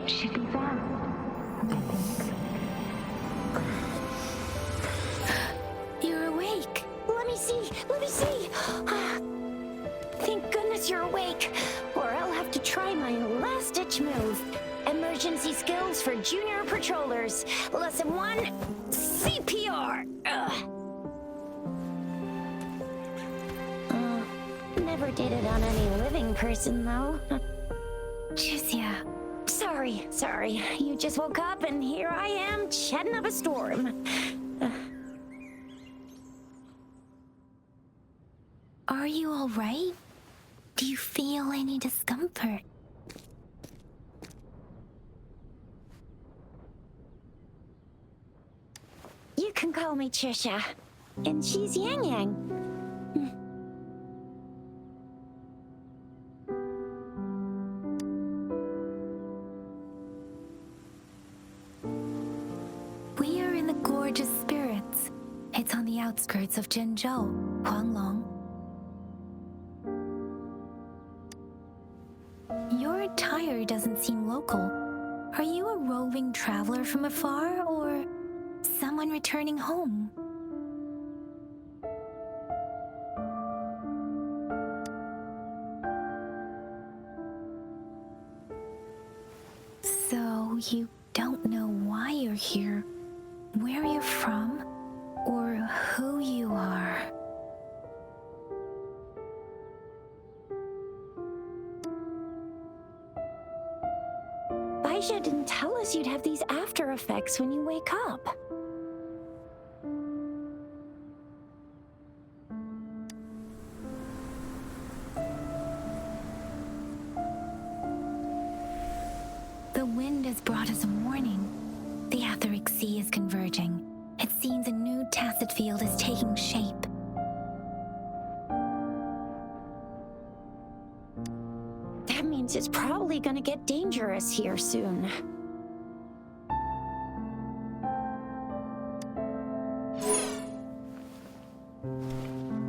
Should be fast, I think. You're awake. Let me see. Thank goodness you're awake, or I'll have to try my last-ditch move. Emergency skills for junior patrollers. Lesson 1, CPR. Never did it on any living person, though. Jizia. Sorry. You just woke up, and here I am, chatting up a storm. Are you all right? Do you feel any discomfort? You can call me Trisha, and she's Yang Yang. We are in the Gorgeous Spirits. It's on the outskirts of Zhenzhou, Huanglong. Your attire doesn't seem local. Are you a roving traveler from afar, or someone returning home? So you don't know why you're here, where you're from, or who you are. Baisha didn't tell us you'd have these after effects when you wake up. The wind has brought us a warning. The Etheric Sea is converging. It seems a new tacit field is taking shape. That means it's probably gonna get dangerous here soon.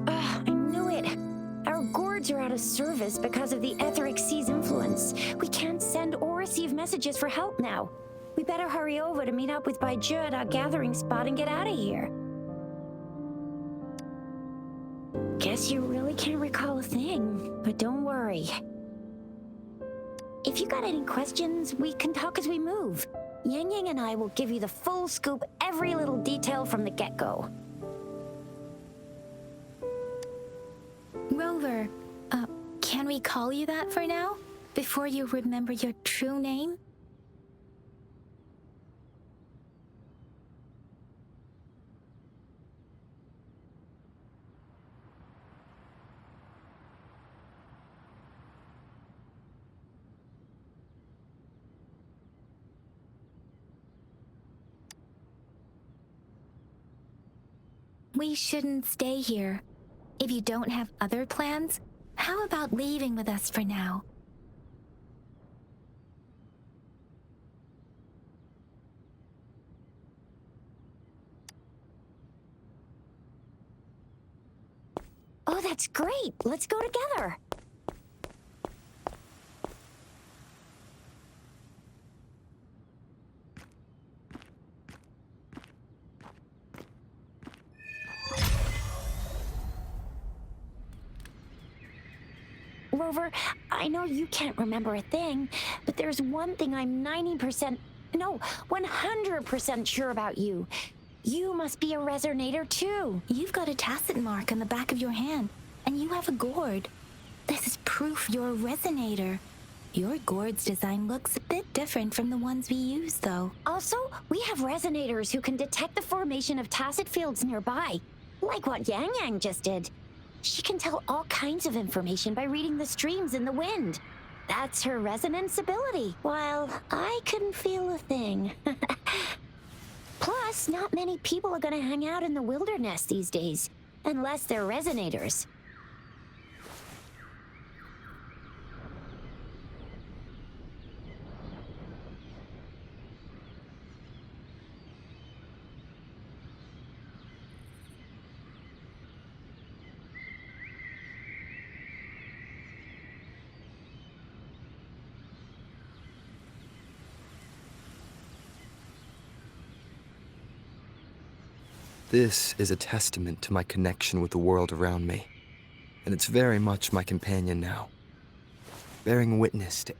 I knew it. Our gourds are out of service because of the Etheric Sea's influence. We can't send or receive messages for help now. We better hurry over to meet up with Baizhi at our gathering spot and get out of here. Guess you really can't recall a thing, but don't worry. If you got any questions, we can talk as we move. Yang Yang and I will give you the full scoop, every little detail from the get-go. Rover, can we call you that for now? Before you remember your true name? We shouldn't stay here. If you don't have other plans, how about leaving with us for now? Oh, that's great! Let's go together! Rover, I know you can't remember a thing, but there's one thing I'm 100% sure about you. You must be a resonator too. You've got a tacit mark on the back of your hand, and you have a gourd. This is proof you're a resonator. Your gourd's design looks a bit different from the ones we use, though. Also, we have resonators who can detect the formation of tacit fields nearby, like what Yang Yang just did. She can tell all kinds of information by reading the streams in the wind. That's her resonance ability, while I couldn't feel a thing. Plus, not many people are gonna hang out in the wilderness these days, unless they're resonators. This is a testament to my connection with the world around me, and it's very much my companion now, bearing witness to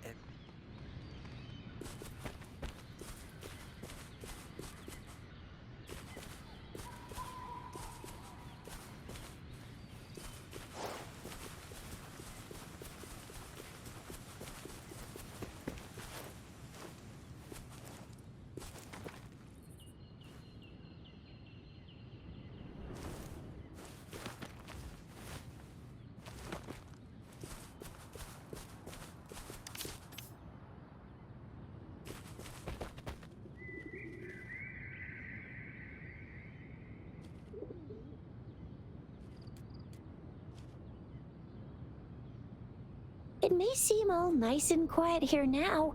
It may seem all nice and quiet here now,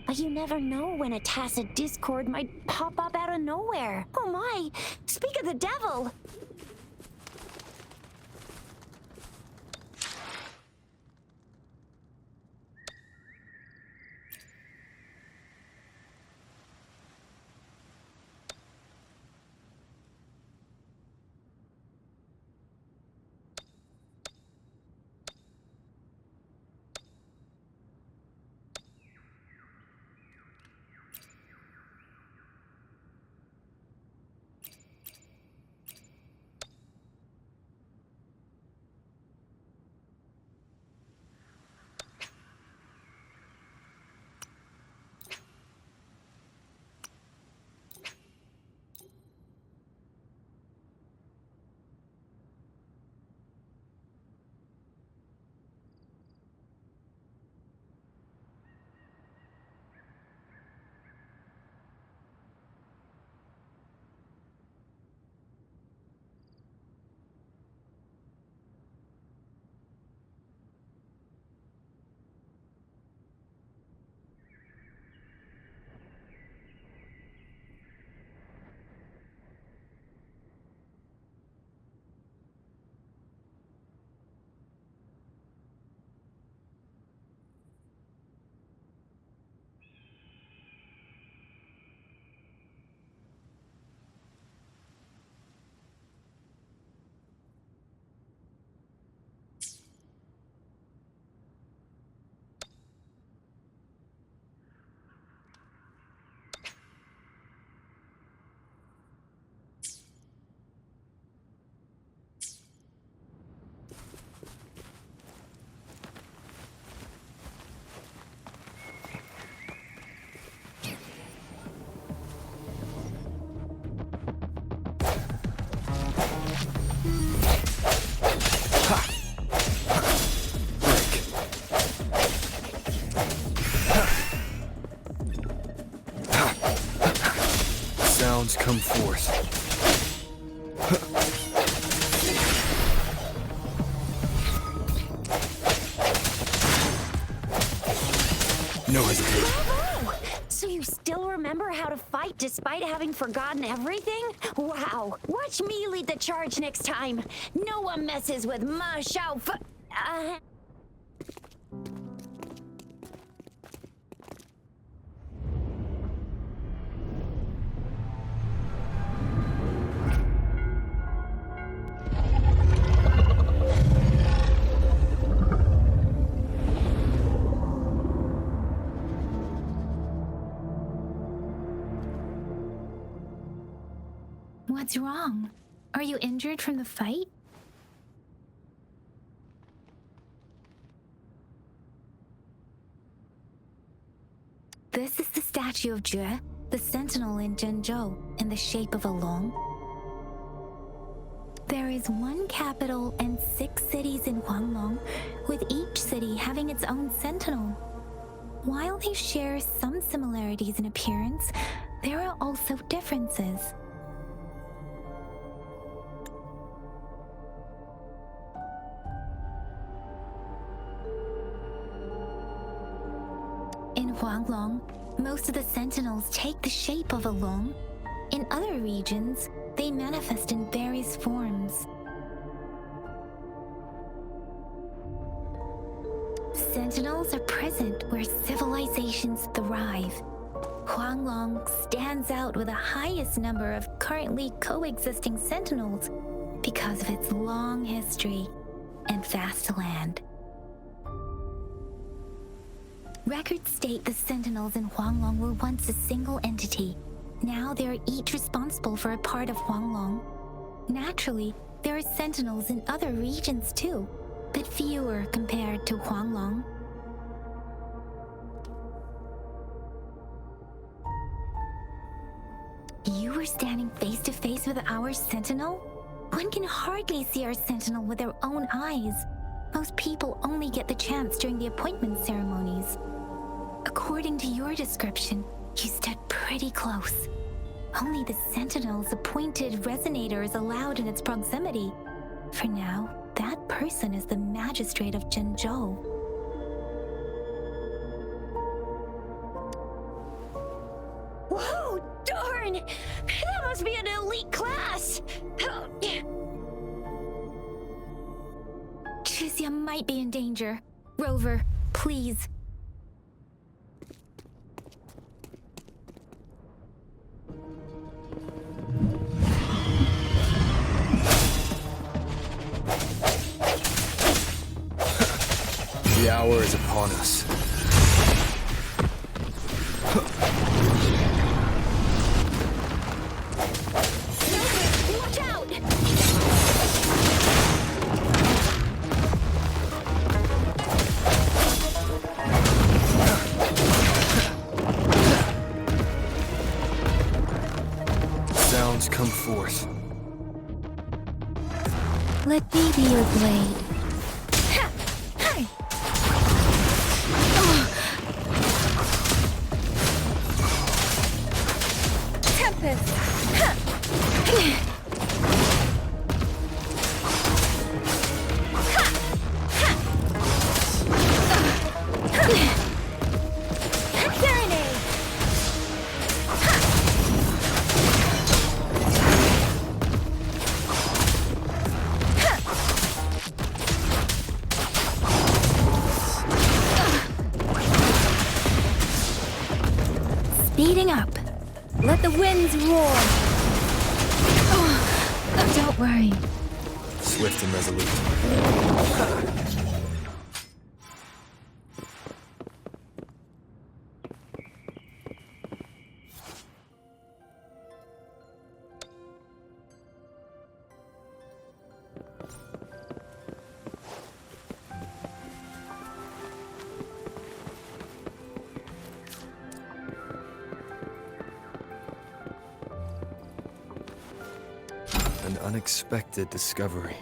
but you never know when a tacit discord might pop up out of nowhere. Oh my! Speak of the devil! sounds come forth. No hesitation. Bravo! So you still remember how to fight despite having forgotten everything? Wow! Watch me lead the charge next time. No one messes with my Shao What's wrong? Are you injured from the fight? This is the statue of Jue, the sentinel in Zhenzhou, in the shape of a long. There is one capital and 6 cities in Huanglong, with each city having its own sentinel. While they share some similarities in appearance, there are also differences. In Huanglong, most of the sentinels take the shape of a long. In other regions, they manifest in various forms. Sentinels are present where civilizations thrive. Huanglong stands out with the highest number of currently coexisting sentinels because of its long history and vast land. Records state the sentinels in Huanglong were once a single entity. Now they are each responsible for a part of Huanglong. Naturally, there are sentinels in other regions too, but fewer compared to Huanglong. You were standing face to face with our sentinel? One can hardly see our sentinel with their own eyes. Most people only get the chance during the appointment ceremonies. According to your description, you stood pretty close. Only the sentinel's appointed resonator is allowed in its proximity. For now, that person is the magistrate of Zhenzhou. Whoa, darn! That must be an elite class! Chixia might be in danger. Rover, please. The hour is upon us. Watch out! Sounds come forth. Let me be your blade. Speeding up. Let the winds roar. Don't worry. Swift and resolute. An unexpected discovery.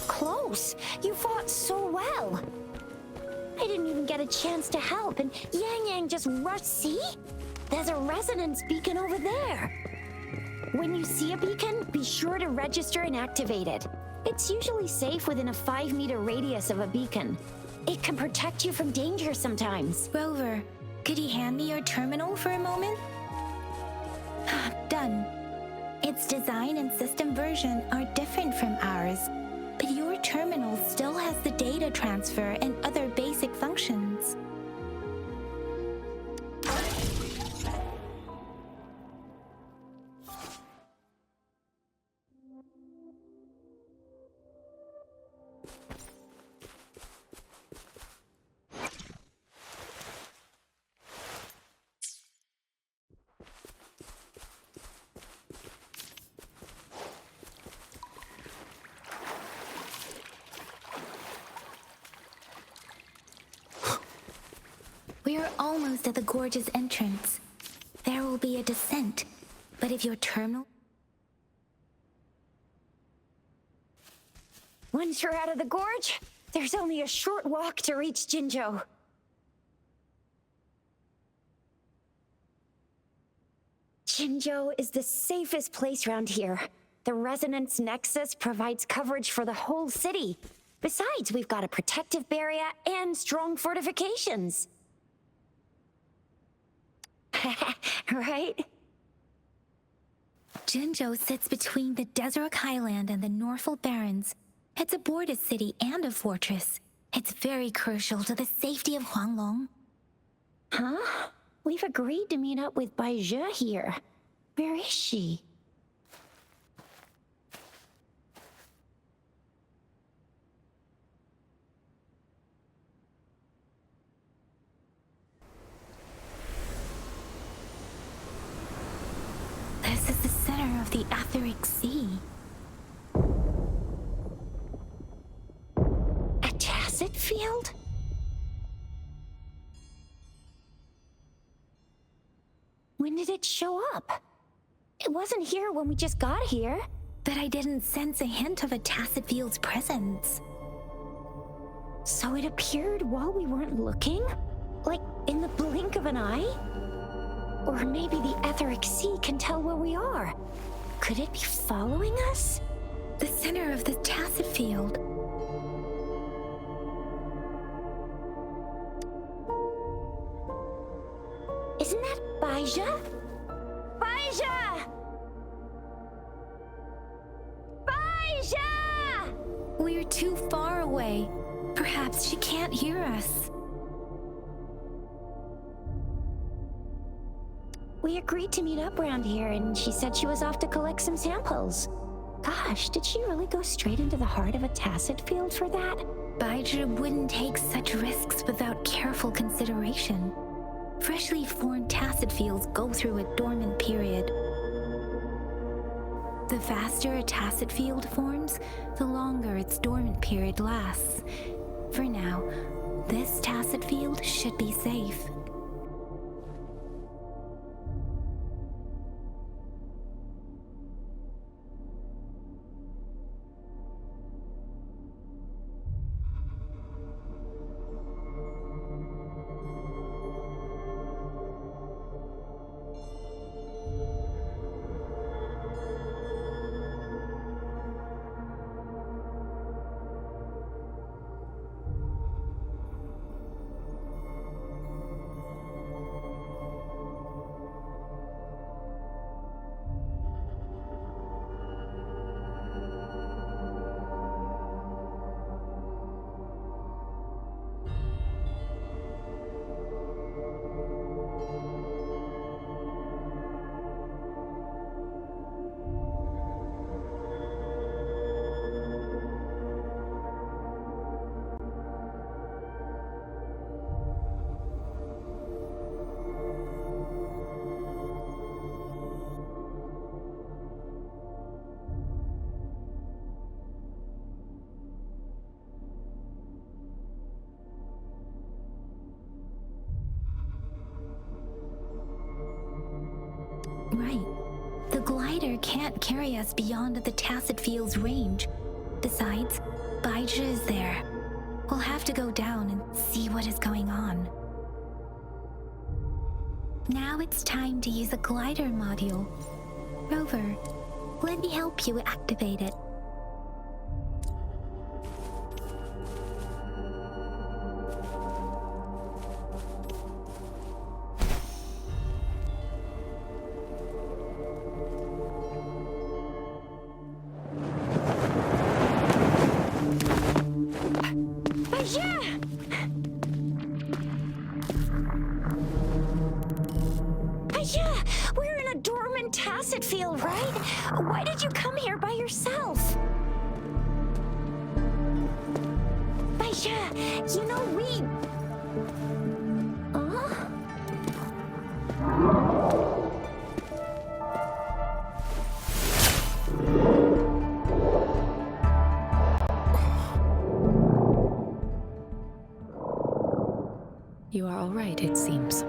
Close. You fought so well. I didn't even get a chance to help, and Yang Yang just rushed. See? There's a resonance beacon over there. When you see a beacon, be sure to register and activate it. It's usually safe within a 5-meter radius of a beacon. It can protect you from danger sometimes. Rover, could you hand me your terminal for a moment? Done. Its design and system version are different from ours, but your terminal still has the data transfer and other basic functions. We are almost at the gorge's entrance. There will be a descent, but if your terminal... Once you're out of the gorge, there's only a short walk to reach Jinzhou. Jinzhou is the safest place around here. The Resonance Nexus provides coverage for the whole city. Besides, we've got a protective barrier and strong fortifications. Right? Jinzhou sits between the Desert Highland and the Norfolk Barrens. It's a border city and a fortress. It's very crucial to the safety of Huanglong. Huh? We've agreed to meet up with Bai Zhe here. Where is she? This is the center of the Etheric Sea. A tacit field? When did it show up? It wasn't here when we just got here. But I didn't sense a hint of a tacit field's presence. So it appeared while we weren't looking? Like in the blink of an eye? Or maybe the Etheric Sea can tell where we are. Could it be following us? The center of the tacit field. Isn't that Baija? Baija! Baija! We're too far away. Perhaps she can't hear us. We agreed to meet up around here, and she said she was off to collect some samples. Gosh, did she really go straight into the heart of a tacit field for that? Baizhi wouldn't take such risks without careful consideration. Freshly formed tacit fields go through a dormant period. The faster a tacit field forms, the longer its dormant period lasts. For now, this tacit field should be safe. Right. The glider can't carry us beyond the tacit field's range. Besides, Baizhi is there. We'll have to go down and see what is going on. Now it's time to use a glider module. Rover, let me help you activate it. We're in a dormant tacit field, right? Why did you come here by yourself? Baisha, you know we... Huh? You are all right, it seems.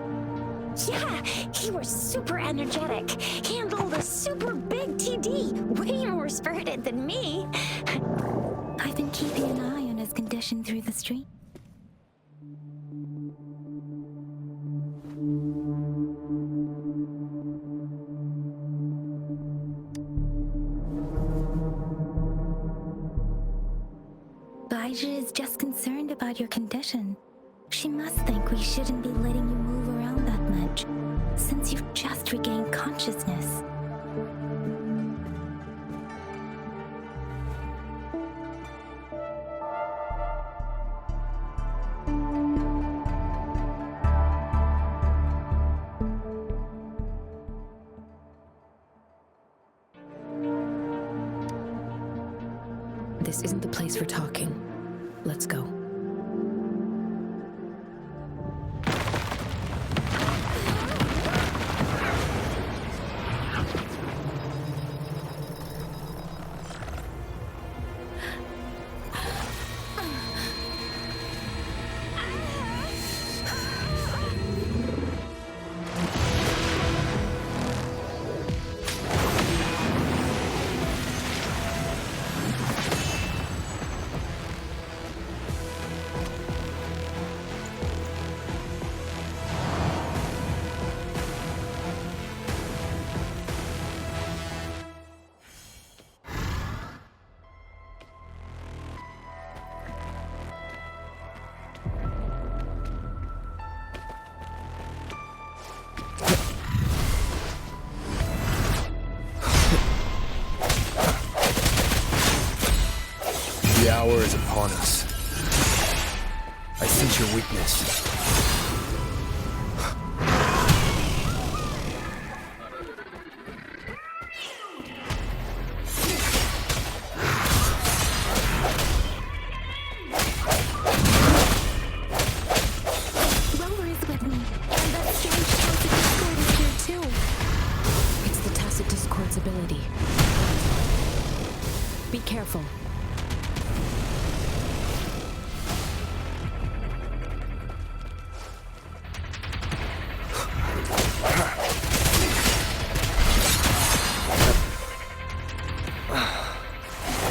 Yeah, he was super energetic. Handled a super big TD. Way more spirited than me. I've been keeping an eye on his condition through the street. Baija is just concerned about your condition. She must think we shouldn't be letting you move around that much, since you've just regained consciousness. This isn't the place for talking. Let's go. The hour is upon us. I sense your weakness. Rover is with me, and that strange tacit discord is here too. It's the tacit discord's ability. Be careful.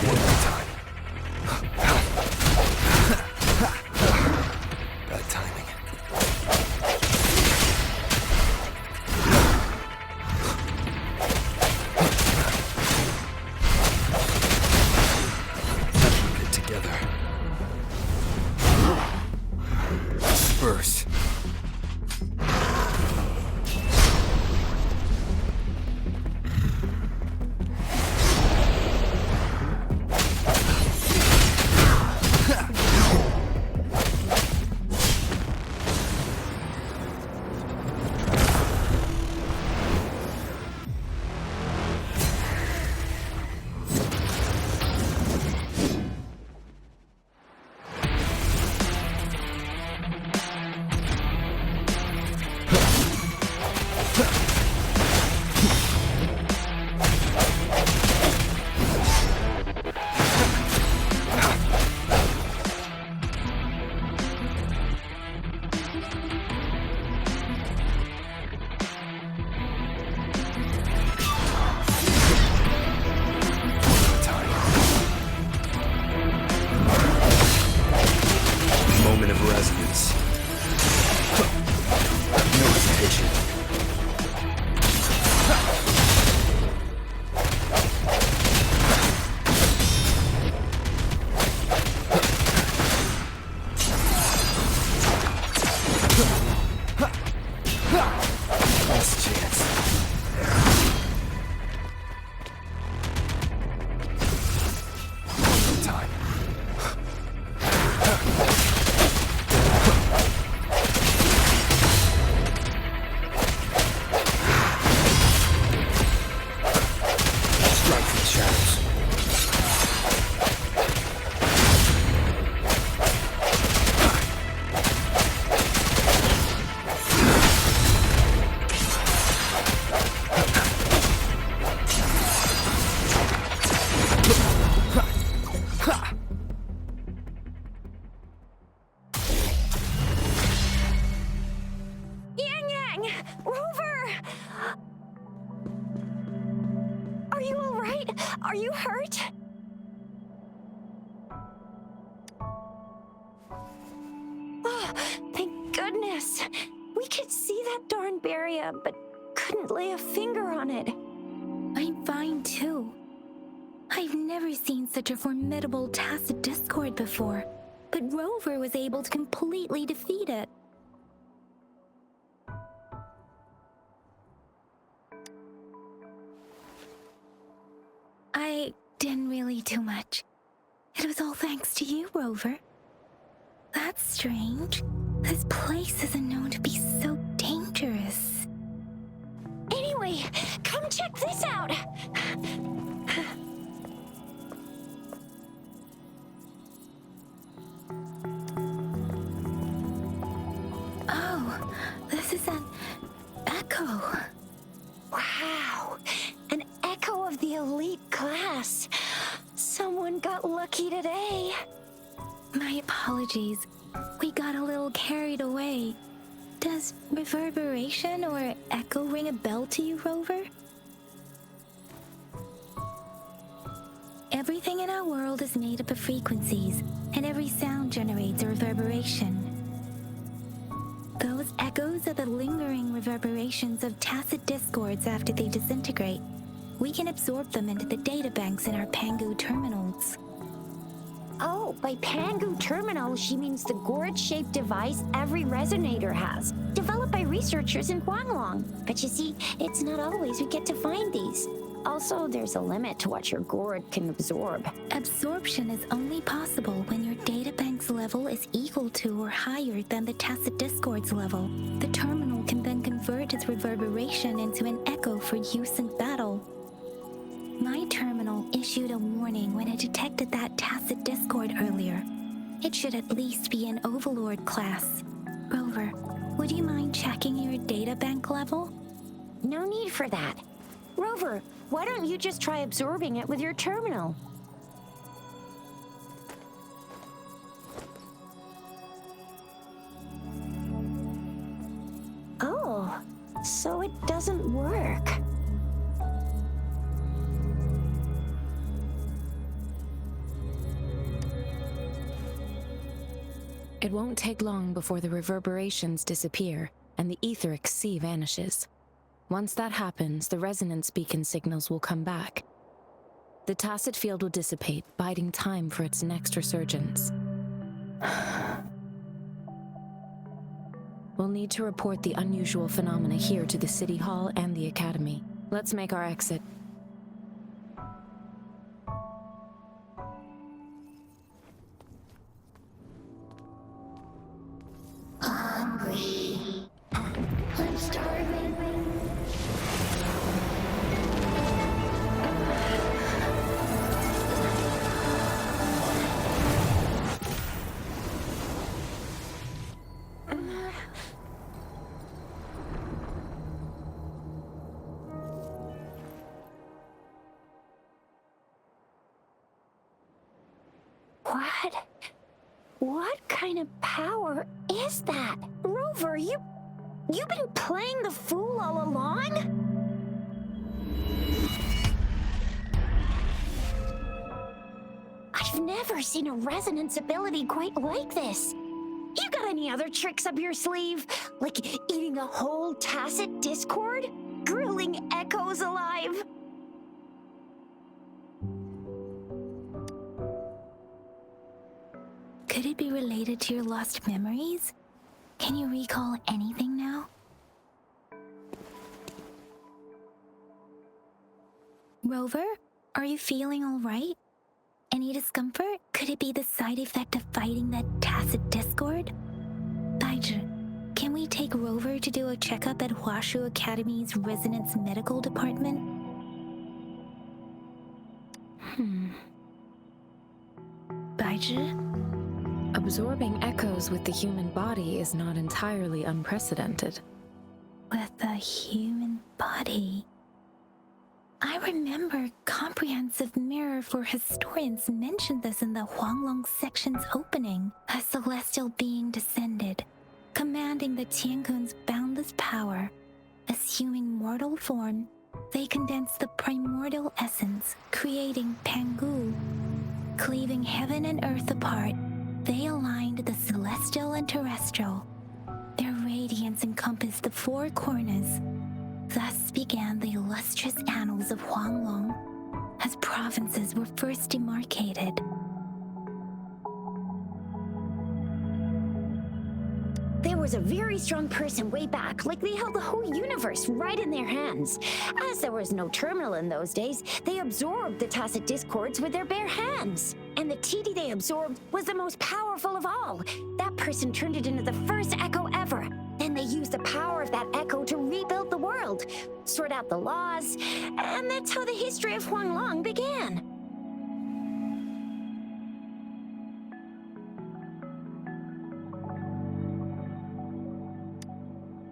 One more time. Bad timing. Keep it together. Disperse. Moment of resonance. No hesitation. Last chance. One more time. Strike from the shadows. Ha! Are you hurt? Oh, thank goodness. We could see that darn barrier, but couldn't lay a finger on it. I'm fine too. I've never seen such a formidable tacit discord before, but Rover was able to completely defeat it. I didn't really do much. It was all thanks to you, Rover. That's strange. This place isn't known to be so dangerous. Anyway, come check this out. Oh, this is an echo. Wow, an echo of the elite class. Someone got lucky today. My apologies. We got a little carried away. Does reverberation or echo ring a bell to you, Rover? Everything in our world is made up of frequencies, and every sound generates a reverberation. Those echoes are the lingering reverberations of tacit discords after they disintegrate. We can absorb them into the databanks in our Pangu terminals. Oh, by Pangu terminal, she means the gourd-shaped device every resonator has, developed by researchers in Huanglong. But you see, it's not always we get to find these. Also, there's a limit to what your gourd can absorb. Absorption is only possible when your databank's level is equal to or higher than the tacit discord's level. The terminal can then convert its reverberation into an echo for use in battle. My terminal issued a warning when it detected that tacit discord earlier. It should at least be an Overlord class. Rover, would you mind checking your databank level? No need for that. Rover, why don't you just try absorbing it with your terminal? Oh, so it doesn't work. It won't take long before the reverberations disappear and the etheric sea vanishes. Once that happens, the resonance beacon signals will come back. The tacit field will dissipate, biding time for its next resurgence. We'll need to report the unusual phenomena here to the City Hall and the Academy. Let's make our exit. Hungry. I'm starving. What kind of power is that? Rover, you've been playing the fool all along? I've never seen a resonance ability quite like this. You got any other tricks up your sleeve? Like eating a whole tacit discord? Grilling echoes alive? Could it be related to your lost memories? Can you recall anything now? Rover, are you feeling all right? Any discomfort? Could it be the side effect of fighting that tacit discord? Baizhi, can we take Rover to do a checkup at Huashu Academy's Resonance Medical Department? Baizhi? Absorbing echoes with the human body is not entirely unprecedented. With the human body. I remember Comprehensive Mirror for Historians mentioned this in the Huanglong section's opening. A celestial being descended, commanding the Tiankun's boundless power, assuming mortal form, They condense the primordial essence, creating Pangu. Cleaving heaven and earth apart, they aligned the celestial and terrestrial. Their radiance encompassed the four corners. Thus began the illustrious annals of Huanglong, as provinces were first demarcated. There was a very strong person way back, like they held the whole universe right in their hands. As there was no terminal in those days, they absorbed the tacit discords with their bare hands. And the TD they absorbed was the most powerful of all. That person turned it into the first echo ever. Then they used the power of that echo to rebuild the world, sort out the laws, and that's how the history of Huanglong began.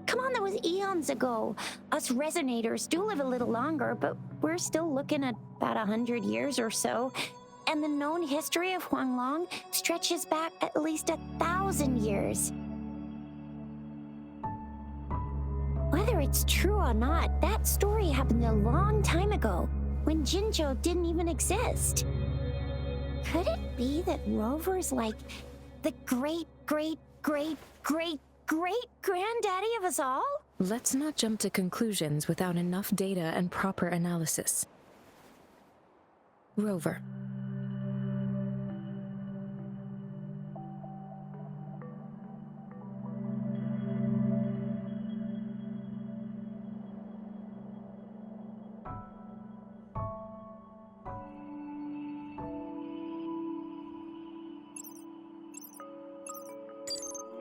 Come on, that was eons ago. Us resonators do live a little longer, but we're still looking at about 100 years or so. And the known history of Huanglong stretches back at least 1,000 years. Whether it's true or not, that story happened a long time ago, when Jinzhou didn't even exist. Could it be that Rover's like the great-great-great-great-great-granddaddy of us all? Let's not jump to conclusions without enough data and proper analysis. Rover.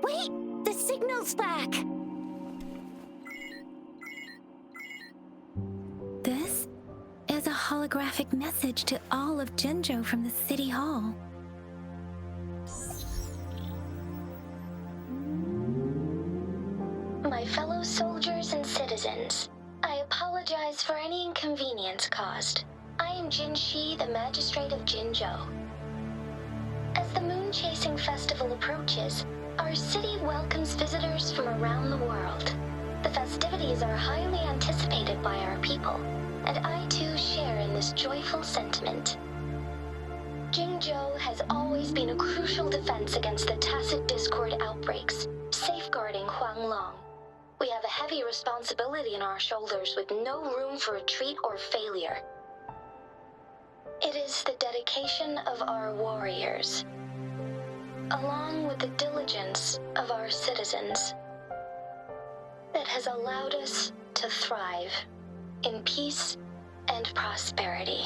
Wait! The signal's back! This is a holographic message to all of Jinzhou from the City Hall. My fellow soldiers and citizens, I apologize for any inconvenience caused. I am Jin Shi, the Magistrate of Jinzhou. As the Moon-Chasing Festival approaches, our city welcomes visitors from around the world. The festivities are highly anticipated by our people, and I too share in this joyful sentiment. Jinzhou has always been a crucial defense against the tacit discord outbreaks, safeguarding Huanglong. We have a heavy responsibility on our shoulders with no room for retreat or failure. It is the dedication of our warriors, along with the diligence of our citizens, that has allowed us to thrive in peace and prosperity.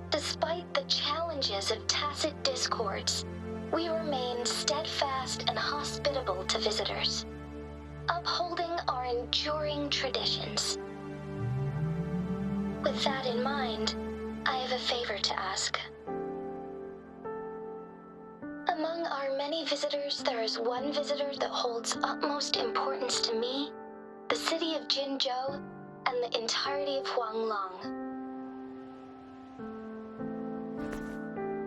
Despite the challenges of tacit discords, we remain steadfast and hospitable to visitors, upholding our enduring traditions. With that in mind, I have a favor to ask. Among our many visitors, there is one visitor that holds utmost importance to me, the city of Jinzhou, and the entirety of Huanglong.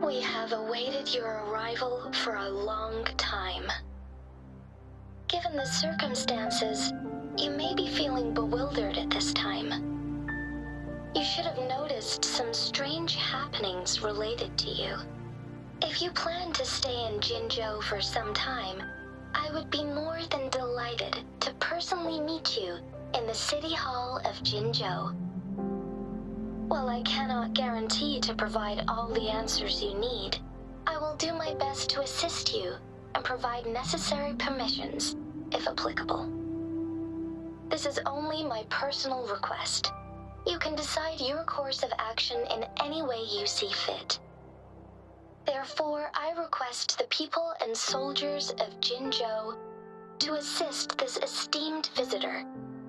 We have awaited your arrival for a long time. Given the circumstances, you may be feeling bewildered at this time. You should have noticed some strange happenings related to you. If you plan to stay in Jinzhou for some time, I would be more than delighted to personally meet you in the City Hall of Jinzhou. While I cannot guarantee to provide all the answers you need, I will do my best to assist you and provide necessary permissions, if applicable. This is only my personal request. You can decide your course of action in any way you see fit. Therefore, I request the people and soldiers of Jinzhou to assist this esteemed visitor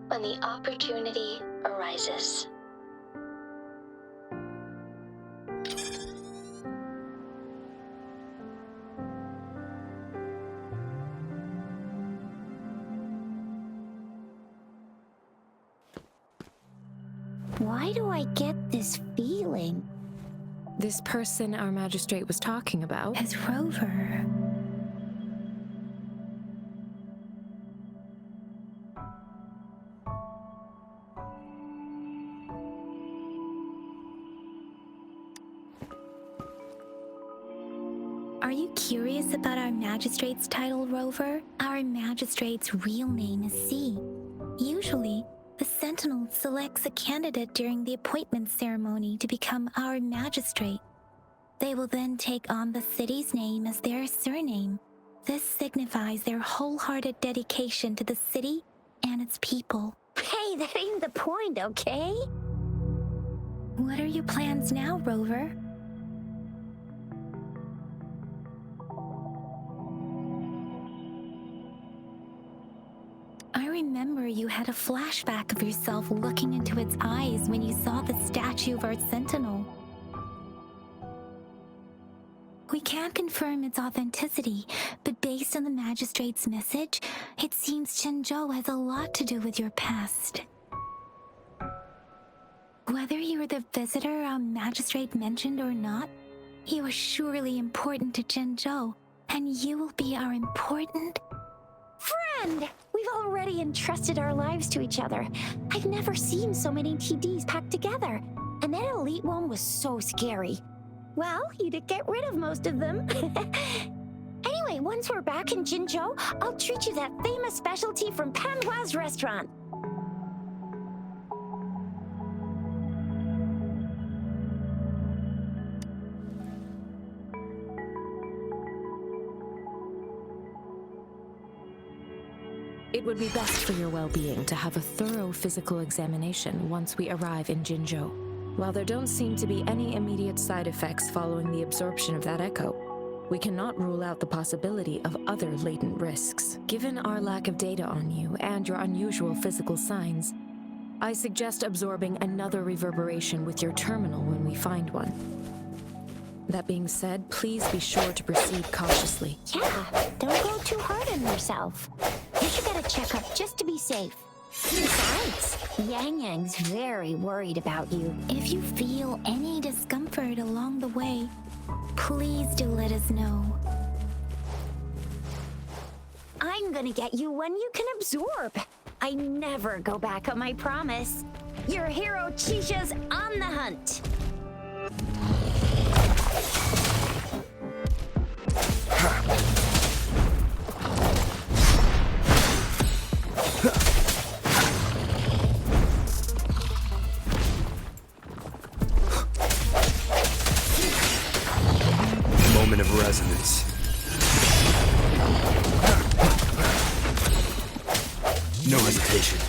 when the opportunity arises. Why do I get this feeling? This person our magistrate was talking about. As Rover. Are you curious about our magistrate's title, Rover? Our magistrate's real name is C. Usually, the Sentinel selects a candidate during the appointment ceremony to become our magistrate. They will then take on the city's name as their surname. This signifies their wholehearted dedication to the city and its people. Hey, that ain't the point, okay? What are your plans now, Rover? I remember you had a flashback of yourself looking into its eyes when you saw the statue of our Sentinel. We can't confirm its authenticity, but based on the Magistrate's message, it seems Zhenzhou has a lot to do with your past. Whether you were the visitor our Magistrate mentioned or not, you are surely important to Zhenzhou, and you will be our important... Friend! We've already entrusted our lives to each other. I've never seen so many TDs packed together, and that elite one was so scary. Well, you did get rid of most of them. Anyway, once we're back in Jinzhou, I'll treat you that famous specialty from Panhua's restaurant. It would be best for your well-being to have a thorough physical examination once we arrive in Jinzhou. While there don't seem to be any immediate side effects following the absorption of that echo, we cannot rule out the possibility of other latent risks. Given our lack of data on you and your unusual physical signs, I suggest absorbing another reverberation with your terminal when we find one. That being said, please be sure to proceed cautiously. Yeah, don't go too hard on yourself. You should get a checkup just to be safe. Besides, Yang Yang's very worried about you. If you feel any discomfort along the way, please do let us know. I'm gonna get you one you can absorb. I never go back on my promise. Your hero Chisha's on the hunt. Moment of resonance. No hesitation.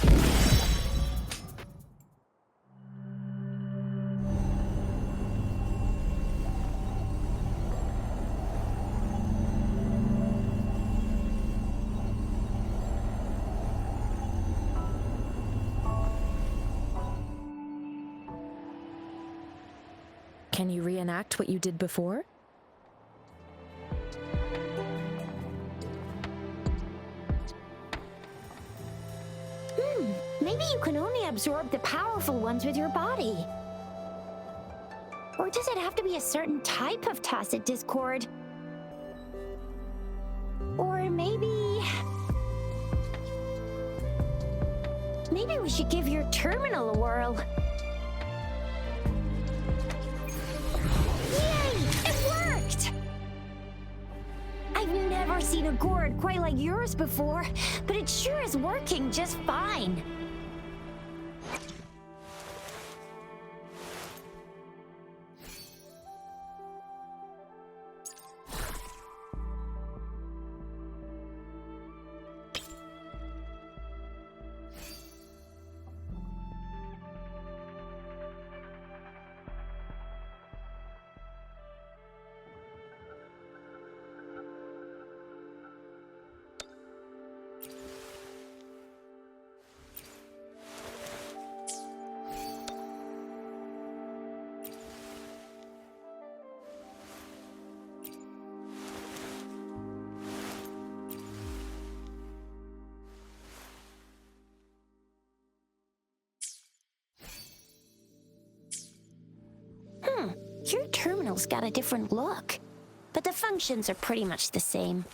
Can you reenact what you did before? Maybe you can only absorb the powerful ones with your body. Or does it have to be a certain type of tacit discord? Or maybe we should give your terminal a whirl. Yay! It worked! I've never seen a gourd quite like yours before, but it sure is working just fine. Your terminal's got a different look, but the functions are pretty much the same.